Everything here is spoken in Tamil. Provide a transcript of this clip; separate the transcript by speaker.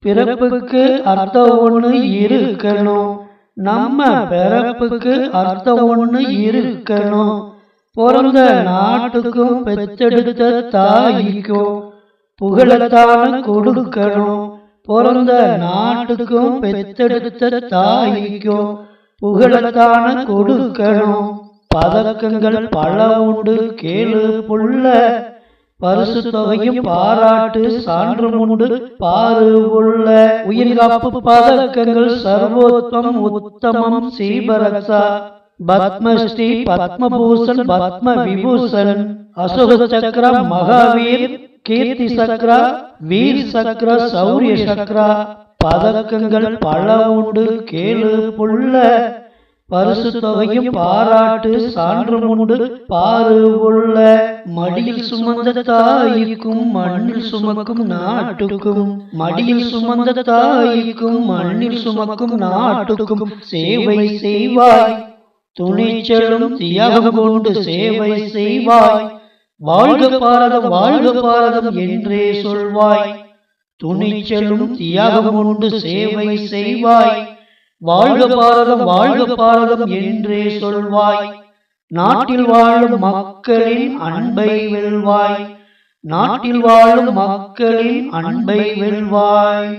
Speaker 1: பிறப்புக்கு அர்த்தம் ஒண்ணு இருக்கணும். நம்ம பிறப்புக்கு அர்த்தம் ஒண்ணு இருக்கணும். பிறந்த நாட்டுக்கும் பெற்றெடுத்த தாய்க்கும் புகழத்தான கொடுக்கணும். பிறந்த நாட்டுக்கும் பெற்றெடுத்த தாய்க்கும் புகழத்தான கொடுக்கணும். பதக்கங்கள் பல உண்டு கேளு புள்ள, பரிசு தொகையும் பாராட்டு சான்றும் உண்டு பாரு உள்ள. உயிர்காப்பு பதக்கங்கள் சர்வோத்தம் உத்தமம் ஸ்ரீபரக்ஷா, பத்மஸ்ரீ பத்மபூஷன் பத்ம விபூஷன், அசோக சக்கர மகாவீர் கீர்த்தி சக்ரா வீர் சக்ர சௌரிய சக்ரா. பதக்கங்கள் பல உண்டு கேளு புள்ள, பரிசு தொகையும் பாராட்டு சான்றும் உண்டு பாரு உள்ள. மடியில் சுமந்த தாய்க்கும் மண்ணில் சுமக்கும் நாட்டுக்கும், மடியில் சுமந்த தாய்க்கும் மண்ணில் சுமக்கும் நாட்டுக்கும் சேவை செய்வாய். துணிச்சலும் தியாகம் கொண்டு சேவை செய்வாய். வாழ்க பாரதம் வாழ்க பாரதம் என்றே சொல்வாய். துணிச்சலும் தியாகம் கொண்டு சேவை செய்வாய். வாழ்க பாரதம் வாழ்க பாரதம் என்றே சொல்வாய். நாட்டில் வாழும் மக்களின் அன்பை வெல்வாய். நாட்டில் வாழும் மக்களின் அன்பை வெல்வாய்.